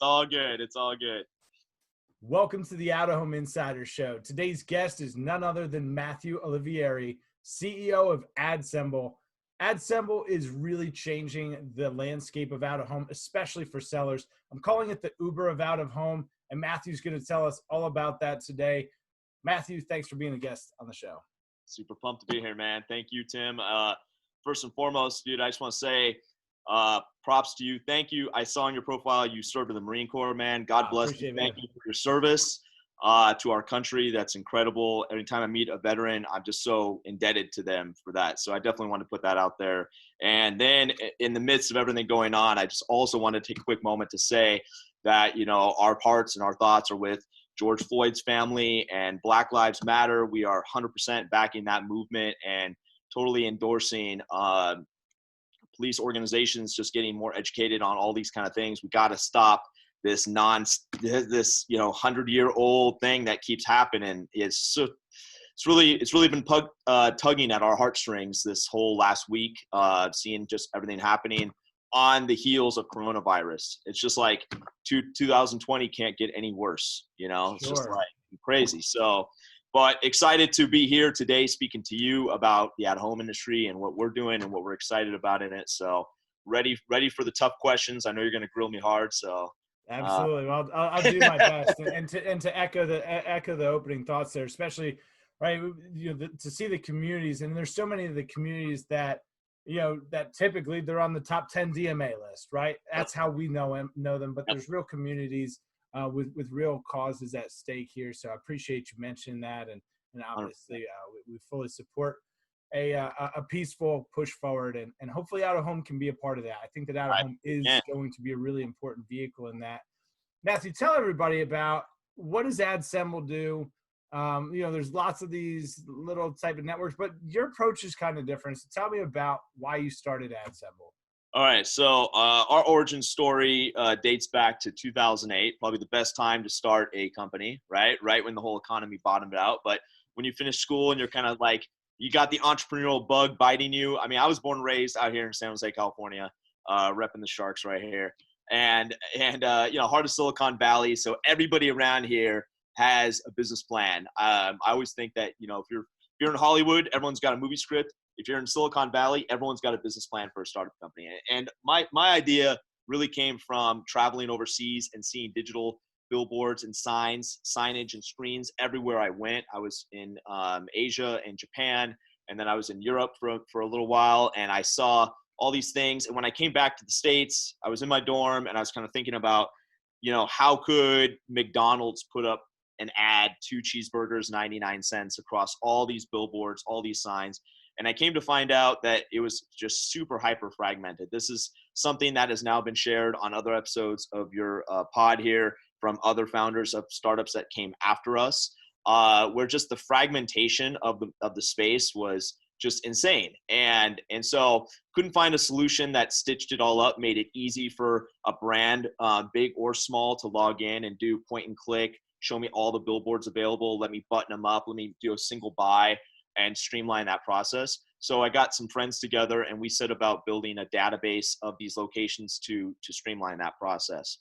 all good. It's all good. Welcome to the Out of Home Insider Show. Today's guest is none other than Matthew Olivieri, CEO of AdSemble. AdSemble is really changing the landscape of out of home, especially for sellers. I'm calling it the Uber of out of home, and Matthew's going to tell us all about that today. Matthew, thanks for being a guest on the show. Super pumped to be here, man. Thank you, Tim. First and foremost, dude, I just want to say props to you. Thank you. I saw on your profile you served in the Marine Corps, man. God bless you. Thank you for your service to our country. That's incredible. Every time I meet a veteran, I'm just so indebted to them for that. So I definitely want to put that out there. And then in the midst of everything going on, I just also want to take a quick moment to say that, you know, our hearts and our thoughts are with George Floyd's family and Black Lives Matter. We are 100% backing that movement and totally endorsing police organizations just getting more educated on all these kind of things. We got to stop this 100-year-old thing that keeps happening. It's really been tugging at our heartstrings this whole last week, seeing just everything happening on the heels of coronavirus. It's just like 2020 can't get any worse, you know. It's just like crazy. So, but excited to be here today speaking to you about the at-home industry and what we're doing and what we're excited about in it. So ready for the tough questions. I know you're going to grill me hard. So absolutely. Well, I'll do my best. and to echo the opening thoughts there, especially right, you know, to see the communities, and there's so many of the communities that, you know, that typically they're on the top 10 DMA list, right? That's how we know them. But there's real communities with real causes at stake here. So I appreciate you mentioning that, and obviously we fully support a peaceful push forward, and hopefully out of home can be a part of that. I think that out of home is going to be a really important vehicle in that. Matthew, tell everybody about what does AdSemble do. You know, there's lots of these little type of networks, but your approach is kind of different. So tell me about why you started AdSemble. All right. So our origin story dates back to 2008, probably the best time to start a company, right? Right when the whole economy bottomed out. But when you finish school and you're kind of like, you got the entrepreneurial bug biting you. I mean, I was born and raised out here in San Jose, California, repping the Sharks right here. And you know, heart of Silicon Valley. So everybody around here has a business plan. I always think that, you know, if you're in Hollywood, everyone's got a movie script. If you're in Silicon Valley, everyone's got a business plan for a startup company. And my idea really came from traveling overseas and seeing digital billboards and signage and screens everywhere I went. I was in Asia and Japan, and then I was in Europe for a little while, and I saw all these things. And when I came back to the States, I was in my dorm, and I was kind of thinking about, you know, how could McDonald's put up an ad, 2 cheeseburgers, 99 cents across all these billboards, all these signs. And I came to find out that it was just super hyper fragmented. This is something that has now been shared on other episodes of your pod here from other founders of startups that came after us, where just the fragmentation of the space was just insane. And so couldn't find a solution that stitched it all up, made it easy for a brand, big or small, to log in and do point and click, show me all the billboards available, let me button them up, let me do a single buy and streamline that process. So I got some friends together and we set about building a database of these locations to streamline that process.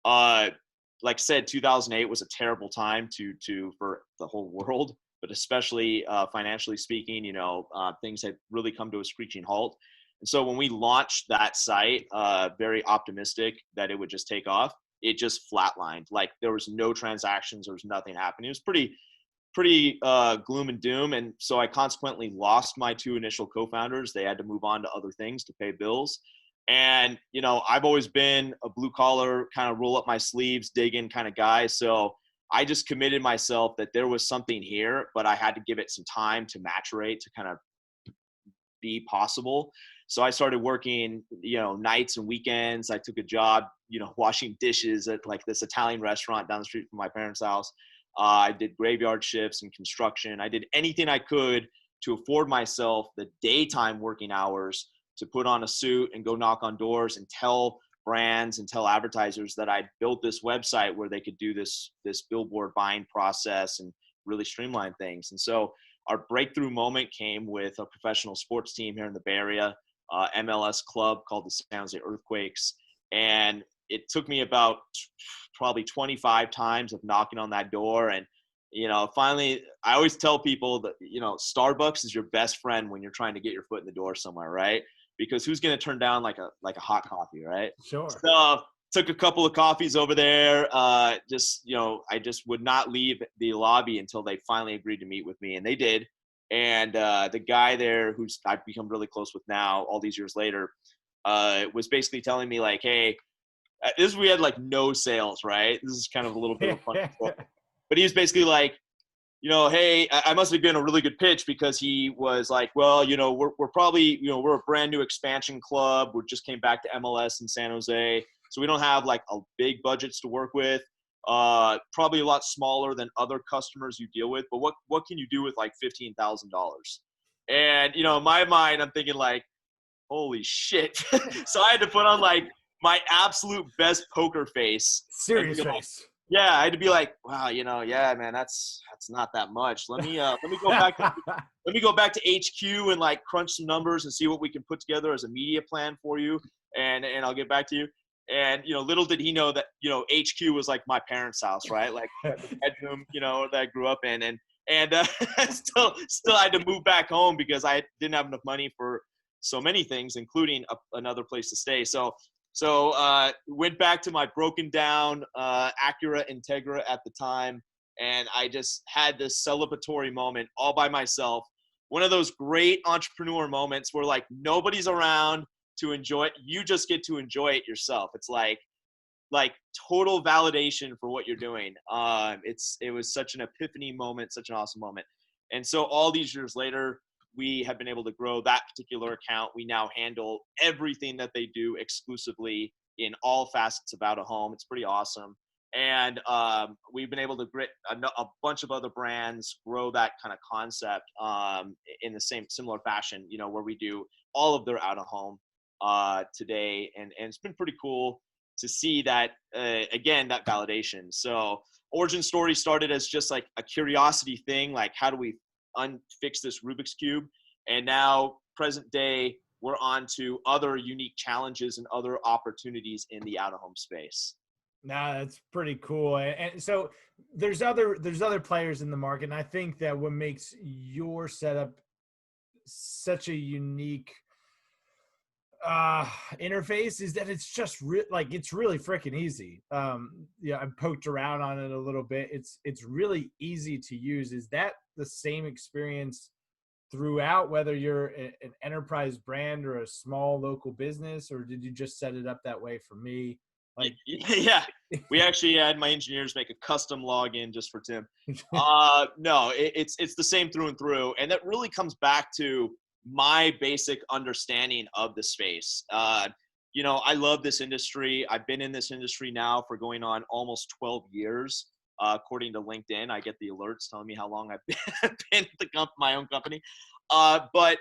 Like I said, 2008 was a terrible time for the whole world, but especially financially speaking, you know, things had really come to a screeching halt. And so when we launched that site, very optimistic that it would just take off, it just flatlined. Like there was no transactions, there was nothing happening. It was pretty gloom and doom. And so I consequently lost my 2 initial co-founders. They had to move on to other things to pay bills. And, you know, I've always been a blue collar kind of roll up my sleeves, dig in kind of guy. So I just committed myself that there was something here, but I had to give it some time to maturate, to kind of be possible. So I started working, you know, nights and weekends. I took a job, you know, washing dishes at like this Italian restaurant down the street from my parents' house. I did graveyard shifts and construction. I did anything I could to afford myself the daytime working hours to put on a suit and go knock on doors and tell brands and tell advertisers that I built this website where they could do this billboard buying process and really streamline things. And so our breakthrough moment came with a professional sports team here in the Bay Area, MLS club called the San Jose Earthquakes. And it took me about probably 25 times of knocking on that door. And, finally, I always tell people that, Starbucks is your best friend when you're trying to get your foot in the door somewhere, right? Because who's going to turn down like a hot coffee, right? Sure. So took a couple of coffees over there. I just would not leave the lobby until they finally agreed to meet with me, and they did. And the guy there, who's I've become really close with now, all these years later, was basically telling me like, hey, we had like no sales, right? This is kind of a little bit of a funny story. But he was basically like, hey, I must have been a really good pitch, because he was like, well, we're probably, we're a brand new expansion club. We just came back to MLS in San Jose. So we don't have like a big budgets to work with. Probably a lot smaller than other customers you deal with. But what can you do with like $15,000? And, in my mind, I'm thinking like, holy shit. So I had to put on like my absolute best poker face. Serious face. Yeah, I had to be like, wow, yeah, man, that's not that much. Let me go back. Let me go back to HQ and like crunch some numbers and see what we can put together as a media plan for you, and I'll get back to you. And little did he know that HQ was like my parents' house, right? Like the bedroom, that I grew up in, and still I had to move back home because I didn't have enough money for so many things, including another place to stay. So went back to my broken down Acura Integra at the time, and I just had this celebratory moment all by myself. One of those great entrepreneur moments where like nobody's around to enjoy it. You just get to enjoy it yourself. It's like total validation for what you're doing. It was such an epiphany moment, such an awesome moment. And so all these years later, we have been able to grow that particular account. We now handle everything that they do exclusively in all facets of out of home. It's pretty awesome. And we've been able to grit a bunch of other brands, grow that kind of concept in the similar fashion, where we do all of their out of home today. And it's been pretty cool to see that, again, that validation. So Origin Story started as just like a curiosity thing, like how do we unfix this Rubik's Cube? And now present day, we're on to other unique challenges and other opportunities in the out-of-home space. Nah, that's pretty cool. And so there's other players in the market, and I think that what makes your setup such a unique interface is that it's just it's really freaking easy. I poked around on it a little bit. It's really easy to use. Is that the same experience throughout, whether you're an enterprise brand or a small local business, or did you just set it up that way for me? Like, yeah, we actually had my engineers make a custom login just for Tim. No, it's the same through and through, and that really comes back to my basic understanding of the space. I love this industry. I've been in this industry now for going on almost 12 years. According to LinkedIn, I get the alerts telling me how long I've been at my own company. But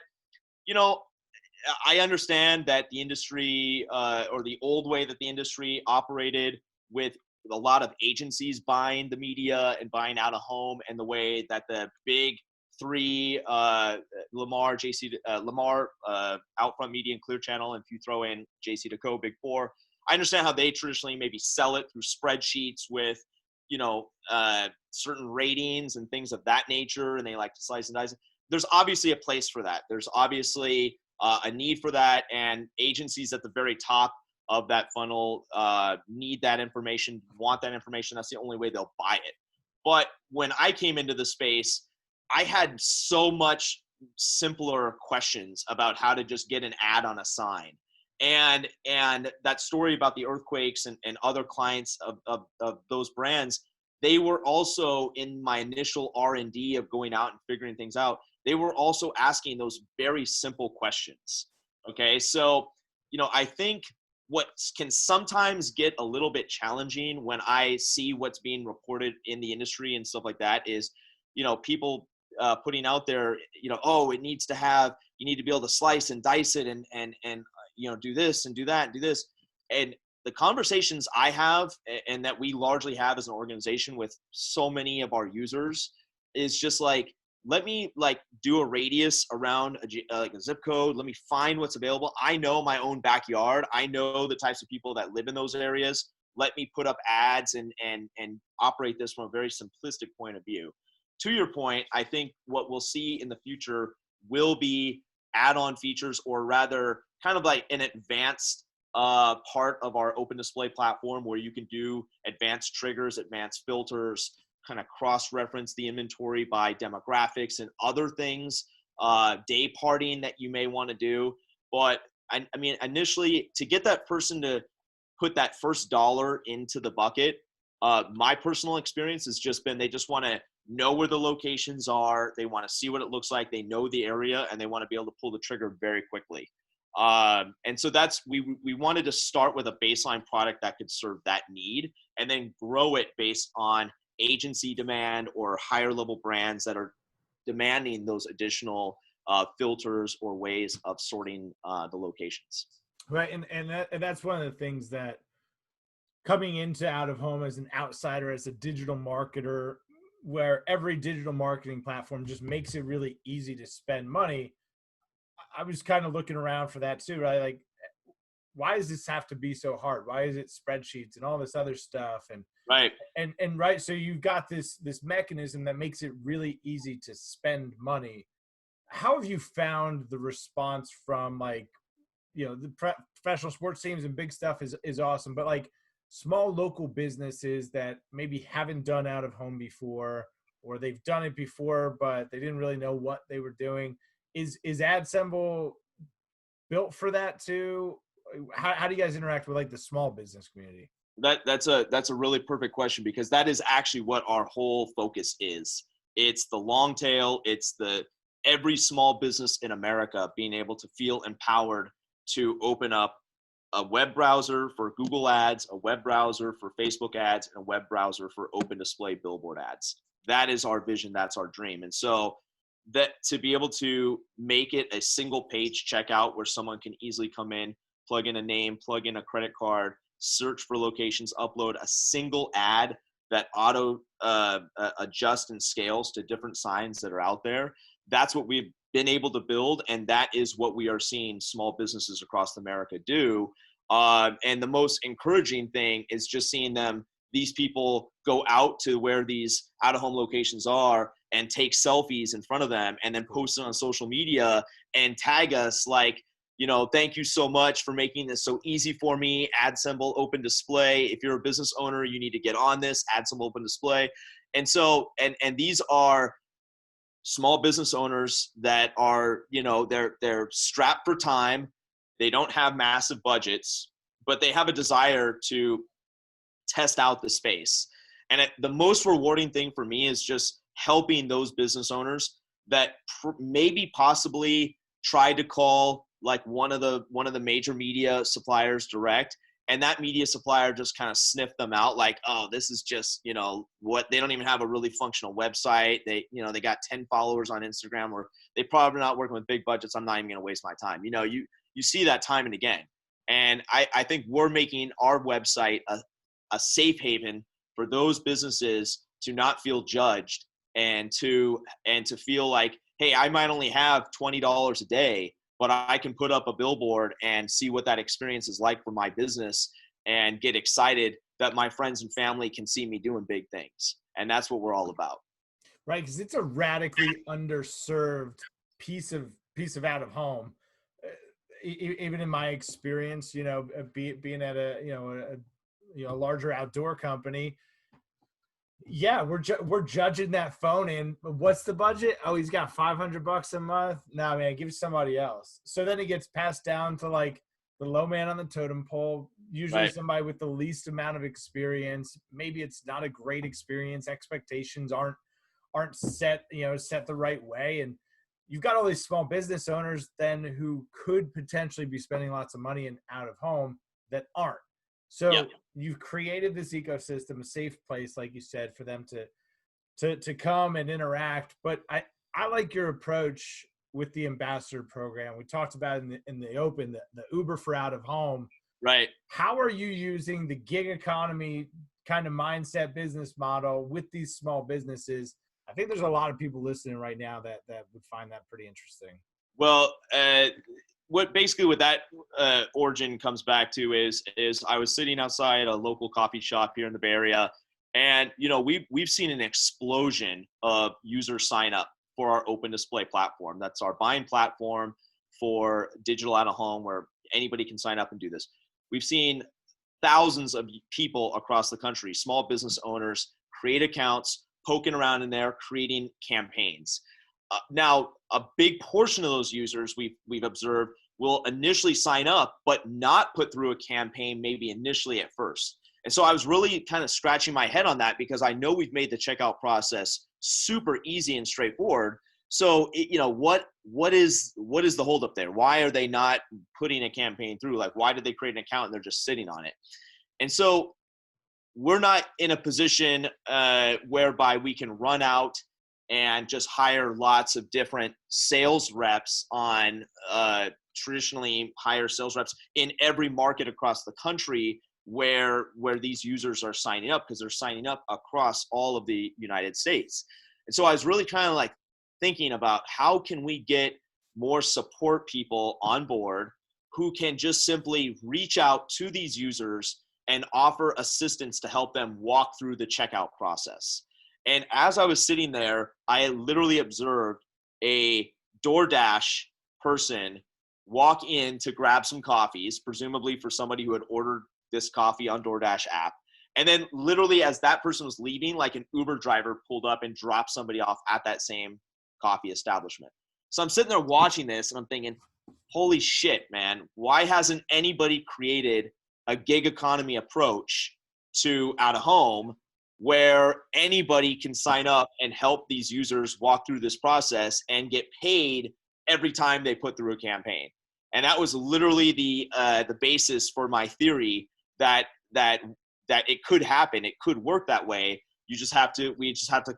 I understand that the industry or the old way that the industry operated, with a lot of agencies buying the media and buying out of home, and the way that the big three, Lamar, Outfront Media, and Clear Channel, and if you throw in JCDecaux, Big Four, I understand how they traditionally maybe sell it through spreadsheets with certain ratings and things of that nature, and they like to slice and dice. There's obviously a place for that. There's obviously a need for that, and agencies at the very top of that funnel need that information, want that information. That's the only way they'll buy it. But when I came into the space, I had so much simpler questions about how to just get an ad on a sign. And that story about the earthquakes and other clients of those brands, they were also in my initial R&D of going out and figuring things out. They were also asking those very simple questions. Okay. So, I think what can sometimes get a little bit challenging when I see what's being reported in the industry and stuff like that is, people putting out there, oh, you need to be able to slice and dice it and do this and do that and do this. And the conversations I have, and that we largely have as an organization with so many of our users, is just like, let me like do a radius around like a zip code. Let me find what's available. I know my own backyard. I know the types of people that live in those areas. Let me put up ads and operate this from a very simplistic point of view. To your point, I think what we'll see in the future will be add-on features, or rather kind of like an advanced part of our open display platform where you can do advanced triggers, advanced filters, kind of cross-reference the inventory by demographics and other things, day partying that you may want to do. But I mean, initially, to get that person to put that first dollar into the bucket, my personal experience has just been they just want to know where the locations are. They want to see what it looks like. They know the area, and they want to be able to pull the trigger very quickly. And so that's, we wanted to start with a baseline product that could serve that need, and then grow it based on agency demand or higher level brands that are demanding those additional filters or ways of sorting the locations. Right. And that's one of the things that, coming into out of home as an outsider, as a digital marketer, where every digital marketing platform just makes it really easy to spend money. I was kind of looking around for that too, right? Like, why does this have to be so hard? Why is it spreadsheets and all this other stuff? And right. And right. So you've got this mechanism that makes it really easy to spend money. How have you found the response from, like, the professional sports teams and big stuff is awesome, but like small local businesses that maybe haven't done out of home before, or they've done it before, but they didn't really know what they were doing. Is AdSemble built for that too? How do you guys interact with like the small business community? That's a really perfect question, because that is actually what our whole focus is. It's the long tail. It's every small business in America being able to feel empowered to open up a web browser for Google ads, a web browser for Facebook ads, and a web browser for open display billboard ads. That is our vision. That's our dream. And so that to be able to make it a single page checkout where someone can easily come in, plug in a name, plug in a credit card, search for locations, upload a single ad that auto adjusts and scales to different signs that are out there. That's what we've been able to build, and that is what we are seeing small businesses across America do. And the most encouraging thing is just seeing these people go out to where these out-of-home locations are and take selfies in front of them, and then post it on social media and tag us like, thank you so much for making this so easy for me. AdSemble Open Display. If you're a business owner, you need to get on this. AdSemble Open Display. And so, and these are small business owners that are, they're strapped for time. They don't have massive budgets, but they have a desire to test out the space. And the most rewarding thing for me is just helping those business owners that maybe possibly tried to call like one of the major media suppliers direct, and that media supplier just kind of sniffed them out like, oh, this is just, what, they don't even have a really functional website. They got 10 followers on Instagram, or they probably not working with big budgets. I'm not even going to waste my time. You see that time and again. And I think we're making our website a safe haven for those businesses to not feel judged, and to feel like, hey, I might only have $20 a day, but I can put up a billboard and see what that experience is like for my business, and get excited that my friends and family can see me doing big things. And that's what we're all about. Right. Because it's a radically underserved piece of out of home. Even in my experience, being at a larger outdoor company, yeah, we're judging that phone in. What's the budget? Oh, he's got $500 a month. Nah, man, give it to somebody else. So then it gets passed down to like the low man on the totem pole, usually right. Somebody with the least amount of experience. Maybe it's not a great experience. Expectations aren't set the right way. And you've got all these small business owners then who could potentially be spending lots of money in out of home that aren't. So you've created this ecosystem, a safe place, like you said, for them to come and interact. But I like your approach with the ambassador program. We talked about in the open, the Uber for out of home. Right. How are you using the gig economy kind of mindset business model with these small businesses I think there's a lot of people listening right now that would find that pretty interesting. Well, what that origin comes back to is I was sitting outside a local coffee shop here in the Bay Area, and we've seen an explosion of user sign up for our Open Display platform. That's our buying platform for digital out of home, where anybody can sign up and do this. We've seen thousands of people across the country, small business owners, create accounts, poking around in there, creating campaigns. Now, a big portion of those users we've observed will initially sign up, but not put through a campaign maybe initially at first. And so I was really kind of scratching my head on that, because I know we've made the checkout process super easy and straightforward. So, what is the holdup there? Why are they not putting a campaign through? Like, why did they create an account and they're just sitting on it? And so we're not in a position whereby we can run out and just hire lots of different sales reps on traditionally hire sales reps in every market across the country where these users are signing up, because they're signing up across all of the United States. And so I was really kind of like thinking about, how can we get more support people on board who can just simply reach out to these users and offer assistance to help them walk through the checkout process. And as I was sitting there, I literally observed a DoorDash person walk in to grab some coffees, presumably for somebody who had ordered this coffee on DoorDash app. And then literally as that person was leaving, like an Uber driver pulled up and dropped somebody off at that same coffee establishment. So I'm sitting there watching this and I'm thinking, holy shit, man, why hasn't anybody created a gig economy approach to out of home where anybody can sign up and help these users walk through this process and get paid every time they put through a campaign? And that was literally the basis for my theory that it could happen. It could work that way. We just have to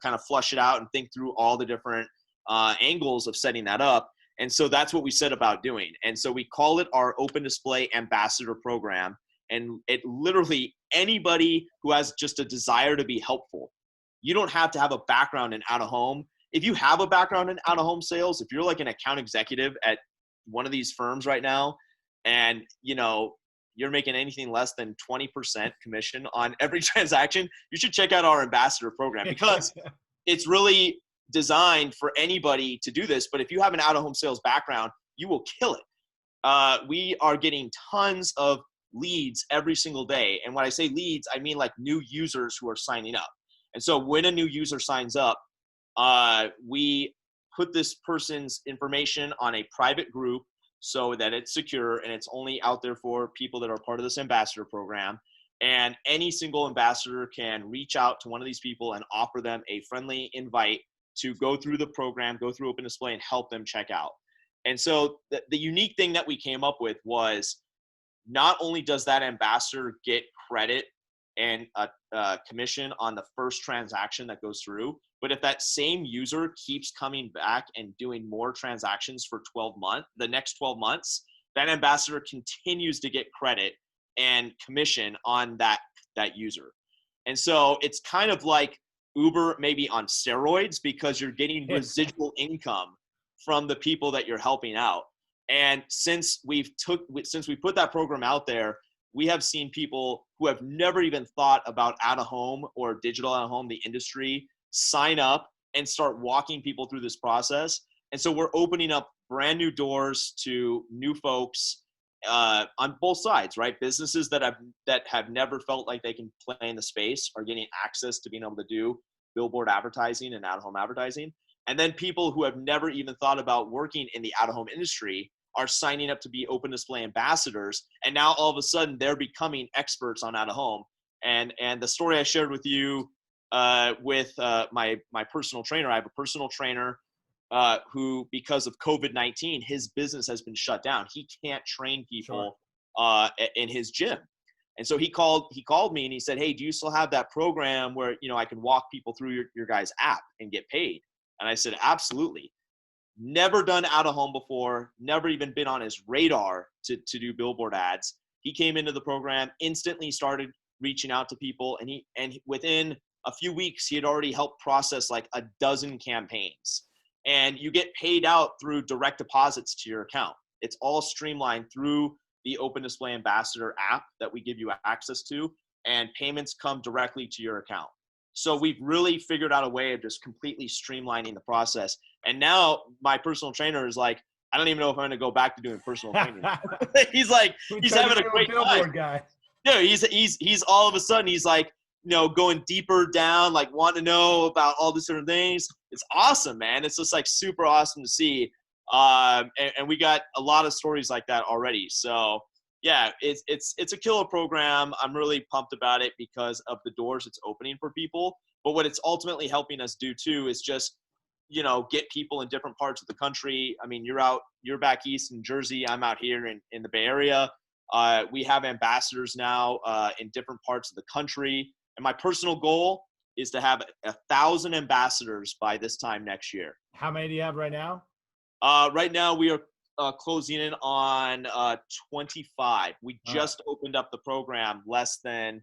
kind of flush it out and think through all the different angles of setting that up. And so that's what we set about doing. And so we call it our Open Display Ambassador Program. And it literally, anybody who has just a desire to be helpful, you don't have to have a background in out of home. If you have a background in out of home sales, if you're like an account executive at one of these firms right now, and you're making anything less than 20% commission on every transaction, you should check out our ambassador program, because it's really designed for anybody to do this. But if you have an out of home sales background, you will kill it. We are getting tons of leads every single day. And when I say leads, I mean like new users who are signing up. And so when a new user signs up, we put this person's information on a private group so that it's secure and it's only out there for people that are part of this ambassador program. And any single ambassador can reach out to one of these people and offer them a friendly invite to go through the program, go through Open Display, and help them check out. And so the unique thing that we came up with was, not only does that ambassador get credit and a commission on the first transaction that goes through, but if that same user keeps coming back and doing more transactions for the next 12 months, that ambassador continues to get credit and commission on that user. And so it's kind of like Uber maybe on steroids, because you're getting residual income from the people that you're helping out. And since we put that program out there, we have seen people who have never even thought about out of home or digital out of home, the industry, sign up and start walking people through this process. And so we're opening up brand new doors to new folks on both sides, right? Businesses that have never felt like they can play in the space are getting access to being able to do billboard advertising and out of home advertising. And then people who have never even thought about working in the out of home industry are signing up to be Open Display ambassadors. And now all of a sudden they're becoming experts on out of home. And the story I shared with you with my personal trainer, I have a personal trainer who, because of COVID-19, his business has been shut down. He can't train people in his gym. And so he called me and he said, "Hey, do you still have that program where, I can walk people through your guys' app and get paid?" And I said, "Absolutely." Never done out of home before, never even been on his radar to do billboard ads. He came into the program, instantly started reaching out to people, and within a few weeks, he had already helped process like a dozen campaigns. And you get paid out through direct deposits to your account. It's all streamlined through the Open Display Ambassador app that we give you access to, and payments come directly to your account. So we've really figured out a way of just completely streamlining the process. And now my personal trainer is like, I don't even know if I'm going to go back to doing personal training. He's like, he's having a great time. Guy. Yeah, he's all of a sudden, he's like, going deeper down, like wanting to know about all these different things. It's awesome, man. It's just like super awesome to see. And we got a lot of stories like that already. So yeah, it's a killer program. I'm really pumped about it because of the doors it's opening for people. But what it's ultimately helping us do too is just, get people in different parts of the country. I mean, you're back east in Jersey. I'm out here in the Bay Area. We have ambassadors now in different parts of the country. And my personal goal is to have 1,000 ambassadors by this time next year. How many do you have right now? Right now we are closing in on 25. We just opened up the program less than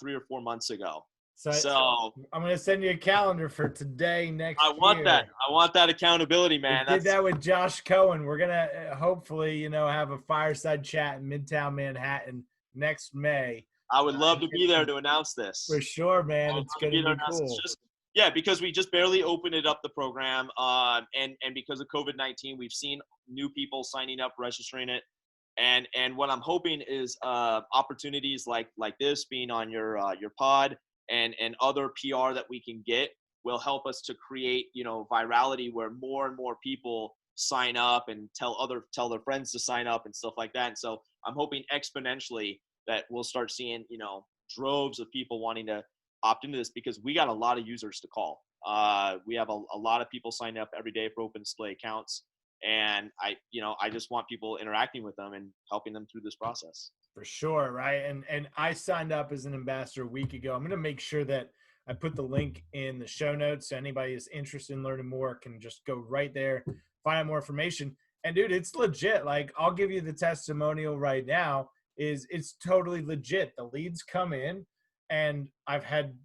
3 or 4 months ago. So I'm going to send you a calendar for today, next year. I want that accountability, man. We did that with Josh Cohen. We're going to hopefully, have a fireside chat in Midtown Manhattan next May. I would love to be there to announce this. For sure, man. It's going to be cool. Yeah, because we just barely opened it up, the program. And because of COVID-19, we've seen new people signing up, registering it. And what I'm hoping is opportunities like this, being on your pod, and other PR that we can get will help us to create, virality where more and more people sign up and tell their friends to sign up and stuff like that. And so I'm hoping exponentially that we'll start seeing, droves of people wanting to opt into this, because we got a lot of users to call. We have a lot of people signing up every day for Open Display accounts. And I just want people interacting with them and helping them through this process. For sure, right? And I signed up as an ambassador a week ago. I'm going to make sure that I put the link in the show notes, so anybody is interested in learning more can just go right there, find out more information. And dude, it's legit. Like, I'll give you the testimonial right now. It's totally legit. The leads come in, and I've had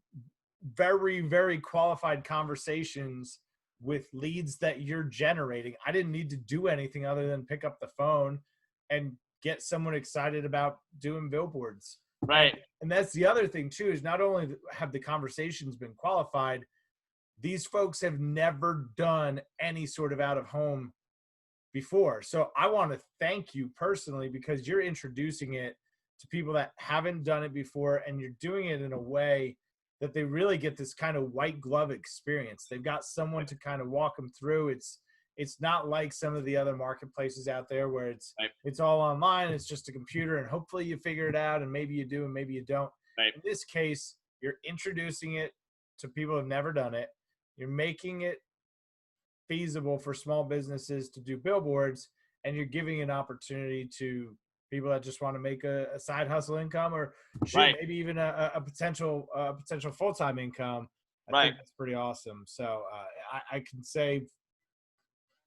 very, very qualified conversations with leads that you're generating. I didn't need to do anything other than pick up the phone and get someone excited about doing billboards. Right. And that's the other thing too, is not only have the conversations been qualified, these folks have never done any sort of out of home before. So I want to thank you personally, because you're introducing it to people that haven't done it before, and you're doing it in a way that they really get this kind of white glove experience. They've got someone to kind of walk them through. It's not like some of the other marketplaces out there where it's all online. It's just a computer, and hopefully you figure it out, and maybe you do and maybe you don't. Right. In this case, you're introducing it to people who've never done it. You're making it feasible for small businesses to do billboards, and you're giving an opportunity to people that just want to make a side hustle income, or maybe even a potential full-time income. I think that's pretty awesome. So I can say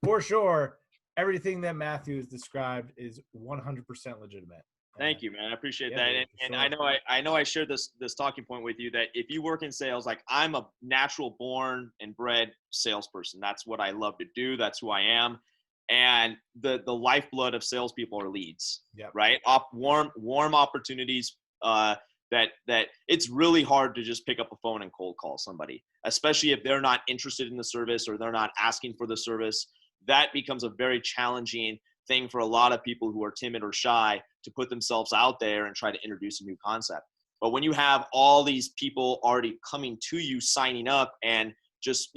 for sure, everything that Matthew has described is 100% legitimate. Thank you, man. I appreciate that. And sure. I know I shared this talking point with you, that if you work in sales, like, I'm a natural born and bred salesperson. That's what I love to do. That's who I am. And the lifeblood of salespeople are leads, right? Warm opportunities that it's really hard to just pick up a phone and cold call somebody, especially if they're not interested in the service or they're not asking for the service. That becomes a very challenging thing for a lot of people who are timid or shy to put themselves out there and try to introduce a new concept. But when you have all these people already coming to you, signing up, and just,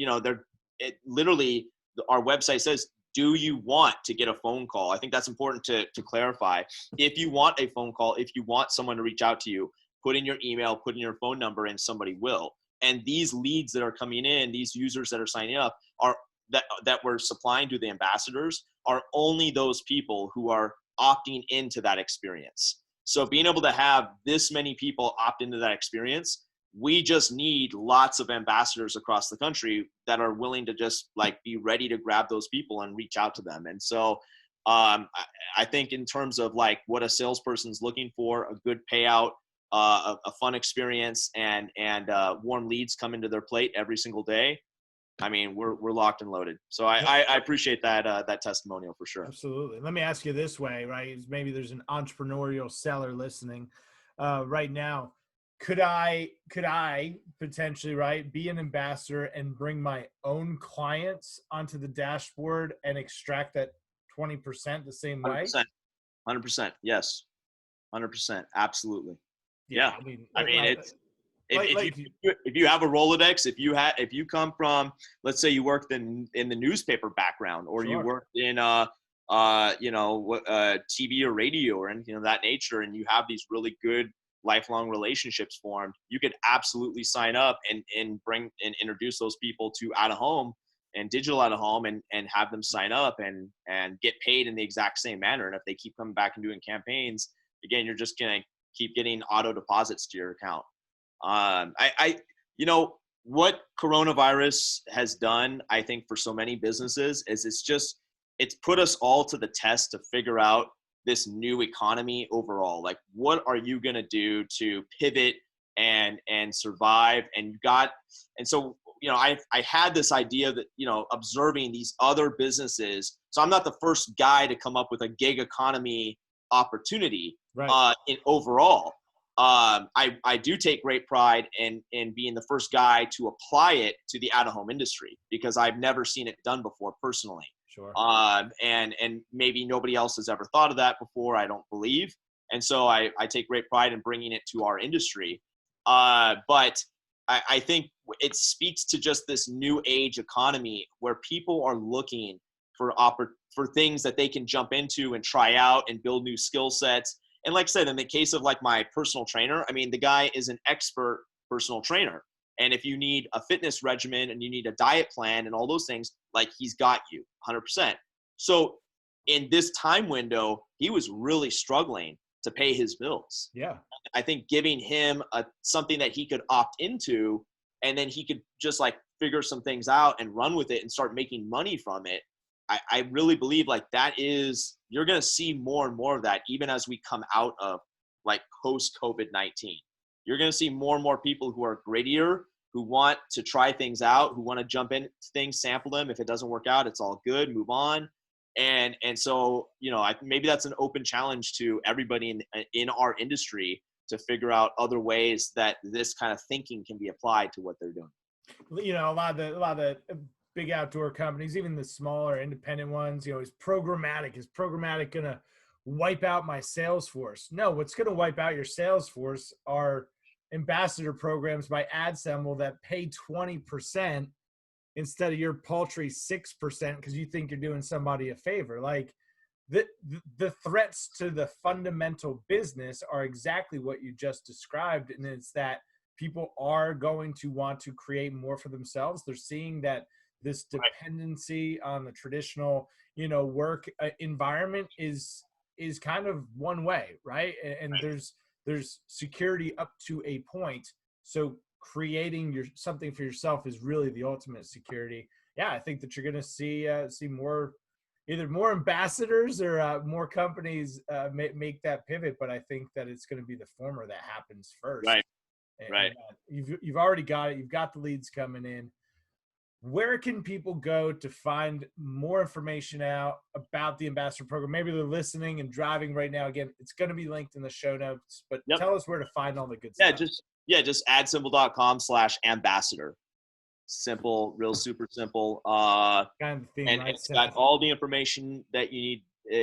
literally our website says, do you want to get a phone call? I think that's important to clarify. If you want a phone call, if you want someone to reach out to you, put in your email, put in your phone number, and somebody will. And these leads that are coming in, these users that are signing up, are that we're supplying to the ambassadors, are only those people who are opting into that experience. So being able to have this many people opt into that experience, we just need lots of ambassadors across the country that are willing to just be ready to grab those people and reach out to them. And so I think in terms of what a salesperson's looking for, a good payout, a fun experience, and warm leads come into their plate every single day, I mean, we're locked and loaded. So I appreciate that testimonial for sure. Absolutely. Let me ask you this way, right? Maybe there's an entrepreneurial seller listening right now. Could I potentially, right, be an ambassador and bring my own clients onto the dashboard and extract that 20% the same way? 100%. Yes. 100%. Absolutely. Yeah. Yeah. I mean, it's, like if you have a Rolodex, if you come from, let's say you worked in the newspaper background, or you Sure. worked in TV or radio or anything of that nature, and you have these really good lifelong relationships formed, you could absolutely sign up and bring and introduce those people to Out of Home and Digital Out of Home, and have them sign up and get paid in the exact same manner. And if they keep coming back and doing campaigns, again, you're just gonna keep getting auto deposits to your account. You know, what coronavirus has done, I think, for so many businesses is it's put us all to the test to figure out this new economy overall. Like, what are you going to do to pivot and survive? And so, you know, I had this idea that, you know, observing these other businesses. So I'm not the first guy to come up with a gig economy opportunity, right. in overall. I do take great pride in being the first guy to apply it to the out-of-home industry, because I've never seen it done before personally. Sure. And maybe nobody else has ever thought of that before, I don't believe. And so I take great pride in bringing it to our industry. But I think it speaks to just this new age economy where people are looking for things that they can jump into and try out and build new skill sets. And like I said, in the case of like my personal trainer, I mean, the guy is an expert personal trainer. And if you need a fitness regimen and you need a diet plan and all those things, like, he's got you 100%. So in this time window, he was really struggling to pay his bills. Yeah. I think giving him something that he could opt into, and then he could just like figure some things out and run with it and start making money from it. I really believe like you're going to see more and more of that, even as we come out of like post COVID-19. You're going to see more and more people who are grittier, who want to try things out, who want to jump in things, sample them. If it doesn't work out, it's all good, move on. And so, you know, maybe that's an open challenge to everybody in our industry to figure out other ways that this kind of thinking can be applied to what they're doing. You know, a lot of the big outdoor companies, even the smaller independent ones, you know, is programmatic going to wipe out my sales force? No, what's going to wipe out your sales force are ambassador programs by AdSemble that pay 20% instead of your paltry 6% because you think you're doing somebody a favor. Like, the threats to the fundamental business are exactly what you just described. And it's that people are going to want to create more for themselves. They're seeing that this dependency on the traditional, you know, work environment is kind of one way, right? And there's security up to a point. So creating something for yourself is really the ultimate security. Yeah, I think that you're going to see either more ambassadors or more companies make that pivot. But I think that it's going to be the former that happens first. Right. And, right. You've already got it. You've got the leads coming in. Where can people go to find more information out about the ambassador program? Maybe they're listening and driving right now. Again, it's going to be linked in the show notes, but Tell us where to find all the good stuff. Just adsemble.com/ambassador. Simple, real super simple. Kind of the theme, and right? It's got all the information that you need.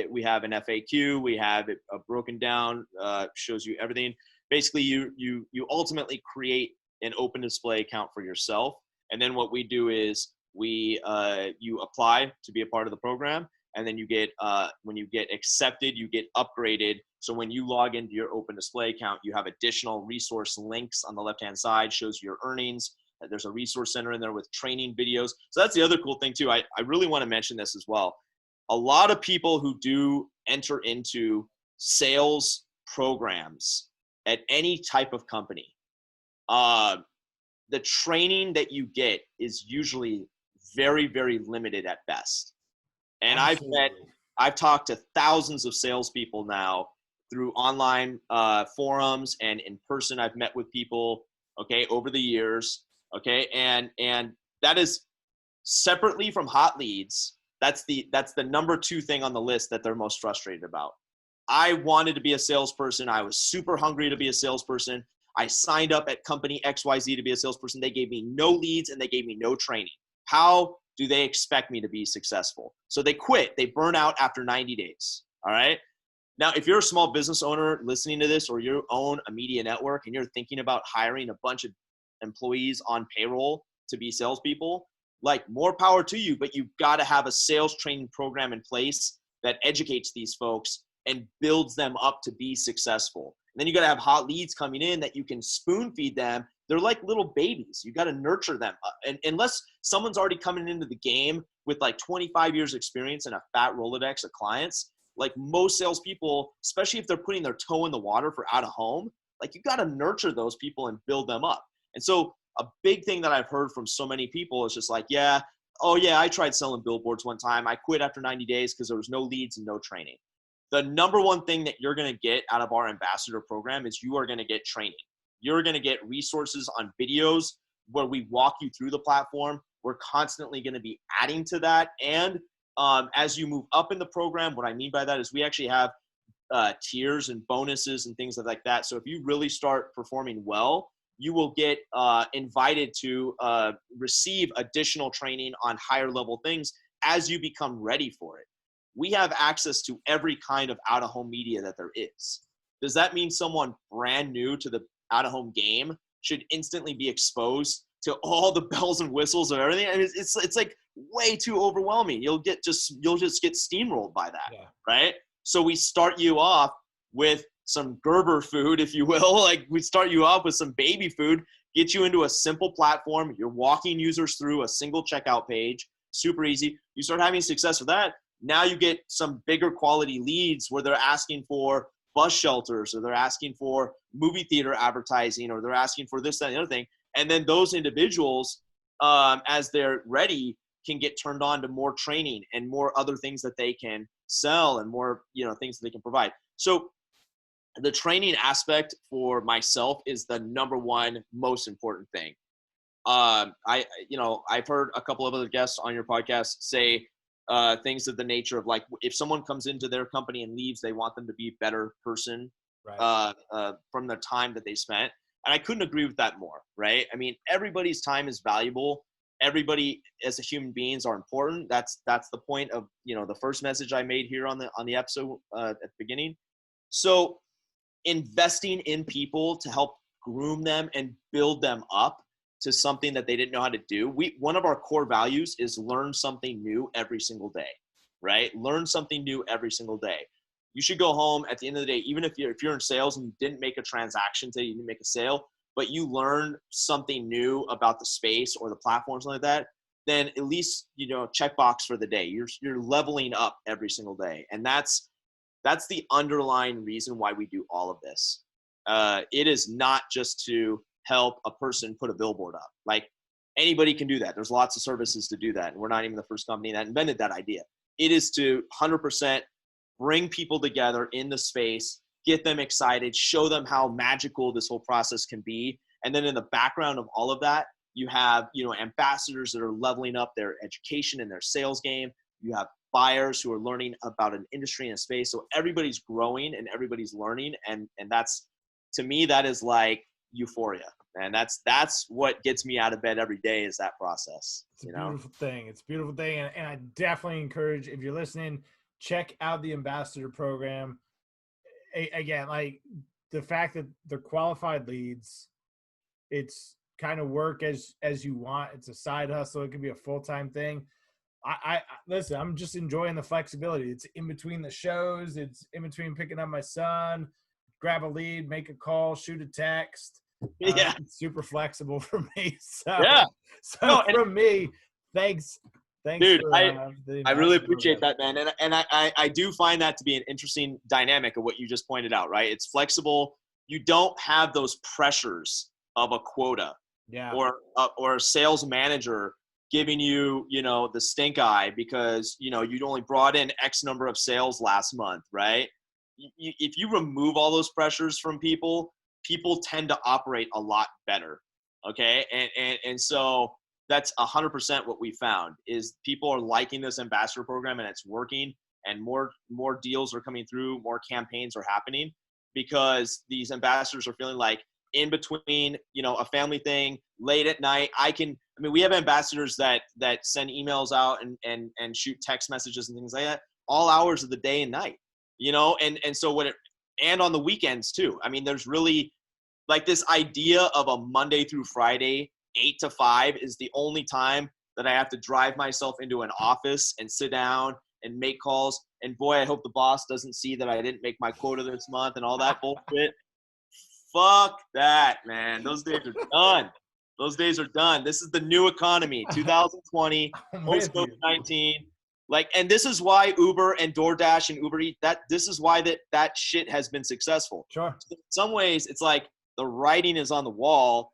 We have an FAQ. We have it broken down, shows you everything. Basically, you ultimately create an open display account for yourself. And then what we do is you apply to be a part of the program, and then you get when you get accepted, you get upgraded. So when you log into your open display account, you have additional resource links on the left-hand side, shows your earnings. There's a resource center in there with training videos. So that's the other cool thing too. I really want to mention this as well. A lot of people who do enter into sales programs at any type of company, the training that you get is usually very, very limited at best. And I've talked to thousands of salespeople now through online forums and in person. I've met with people, okay, over the years, okay, and that is separately from hot leads. That's the number 2 thing on the list that they're most frustrated about. I wanted to be a salesperson. I was super hungry to be a salesperson. I signed up at company XYZ to be a salesperson. They gave me no leads and they gave me no training. How do they expect me to be successful? So they quit. They burn out after 90 days. All right. Now, if you're a small business owner listening to this, or you own a media network and you're thinking about hiring a bunch of employees on payroll to be salespeople, like, more power to you, but you've got to have a sales training program in place that educates these folks and builds them up to be successful. And then you got to have hot leads coming in that you can spoon feed them. They're like little babies. You got to nurture them. And unless someone's already coming into the game with like 25 years experience and a fat Rolodex of clients, like most salespeople, especially if they're putting their toe in the water for out of home, like, you got to nurture those people and build them up. And so a big thing that I've heard from so many people is just like, yeah, oh yeah, I tried selling billboards one time. I quit after 90 days because there was no leads and no training. The number one thing that you're going to get out of our ambassador program is you are going to get training. You're going to get resources on videos where we walk you through the platform. We're constantly going to be adding to that. And as you move up in the program, what I mean by that is we actually have tiers and bonuses and things like that. So if you really start performing well, you will get invited to receive additional training on higher level things as you become ready for it. We have access to every kind of out-of-home media that there is. Does that mean someone brand new to the out-of-home game should instantly be exposed to all the bells and whistles of everything? I mean, it's like way too overwhelming. You'll just get steamrolled by that, right? So we start you off with some Gerber food, if you will. Like, we start you off with some baby food, get you into a simple platform. You're walking users through a single checkout page, super easy. You start having success with that. Now you get some bigger quality leads where they're asking for bus shelters, or they're asking for movie theater advertising, or they're asking for this, that, and the other thing. And then those individuals, as they're ready, can get turned on to more training and more other things that they can sell and more, things that they can provide. So the training aspect for myself is the number one most important thing. I've heard a couple of other guests on your podcast say things of the nature of, like, if someone comes into their company and leaves, they want them to be a better person, right, from the time that they spent. And I couldn't agree with that more, right? I mean, everybody's time is valuable. Everybody as a human beings are important. That's the point of, the first message I made here on the episode at the beginning. So investing in people to help groom them and build them up to something that they didn't know how to do. One of our core values is learn something new every single day, right? Learn something new every single day. You should go home at the end of the day, even if you're in sales and you didn't make a transaction today, you didn't make a sale, but you learned something new about the space or the platforms like that, then at least, checkbox for the day. You're leveling up every single day. And that's the underlying reason why we do all of this. It is not just to help a person put a billboard up. Like, anybody can do that. There's lots of services to do that. And we're not even the first company that invented that idea. It is to 100% bring people together in the space, get them excited, show them how magical this whole process can be. And then in the background of all of that, you have, ambassadors that are leveling up their education and their sales game. You have buyers who are learning about an industry and a space. So everybody's growing and everybody's learning. And that's, to me, that is like euphoria. And that's what gets me out of bed every day, is that process. It's a beautiful thing. It's a beautiful thing. And I definitely encourage, if you're listening, check out the ambassador program. Again, like, the fact that they're qualified leads, it's kind of work as you want. It's a side hustle. It can be a full-time thing. I listen, I'm just enjoying the flexibility. It's in between the shows. It's in between picking up my son, grab a lead, make a call, shoot a text. It's super flexible for me. From me, thanks. Dude, I really appreciate that, man. And I do find that to be an interesting dynamic of what you just pointed out, right? It's flexible. You don't have those pressures of a quota, or a sales manager giving you, the stink eye because, you'd only brought in X number of sales last month, right? if you remove all those pressures from people, people tend to operate a lot better. Okay. And so that's 100% what we found is people are liking this ambassador program and it's working, and more deals are coming through, more campaigns are happening because these ambassadors are feeling like in between, a family thing late at night, we have ambassadors that send emails out and shoot text messages and things like that all hours of the day and night, and so and on the weekends too. I mean, there's really like this idea of a Monday through Friday, 8 to 5 is the only time that I have to drive myself into an office and sit down and make calls. And boy, I hope the boss doesn't see that I didn't make my quota this month and all that bullshit. Fuck that, man. Those days are done. Those days are done. This is the new economy, 2020, post-COVID-19. And this is why Uber and DoorDash and Uber Eats, this is why that shit has been successful. Sure. So in some ways, it's like the writing is on the wall.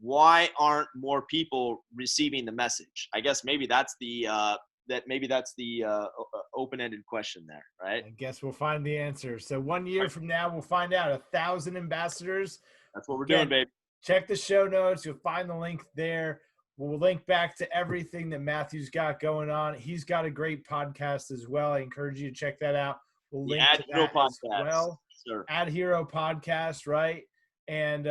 Why aren't more people receiving the message? I guess maybe that's the open-ended question there, right? I guess we'll find the answer. So 1 year from now, we'll find out 1,000 ambassadors. That's what we're doing, babe. Check the show notes. You'll find the link there. We'll link back to everything that Matthew's got going on. He's got a great podcast as well. I encourage you to check that out. We'll link to that as well. Sure. Ad Hero Podcast, right? And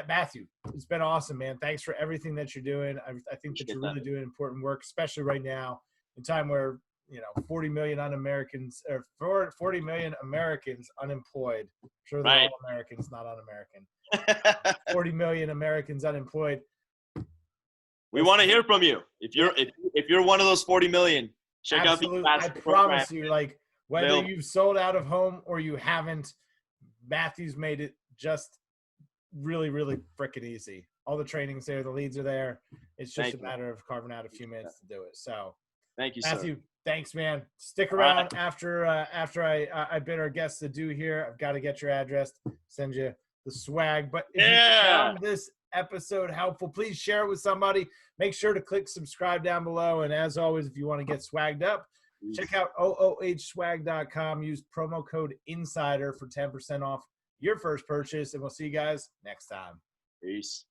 Matthew, it's been awesome, man. Thanks for everything that you're doing. I think that you're really doing important work, especially right now in time where 40 million Americans unemployed. I'm sure they're all Americans, not un-American. 40 million Americans unemployed. We want to hear from you. If you're one of those 40 million, check Absolutely. out the I promise you, whether you've sold out of home or you haven't, Matthew's made it just really, really freaking easy. All the training's there, the leads are there. It's just a matter of carving out a few minutes to do it. So, thank you, Matthew. Sir. Thanks, man. Stick around after I bid our guests adieu here. I've got to get your address, send you the swag. But if you found this episode helpful, please share it with somebody. Make sure to click subscribe down below. And as always, if you want to get swagged up, check out oohswag.com. Use promo code INSIDER for 10% off your first purchase. And we'll see you guys next time. Peace.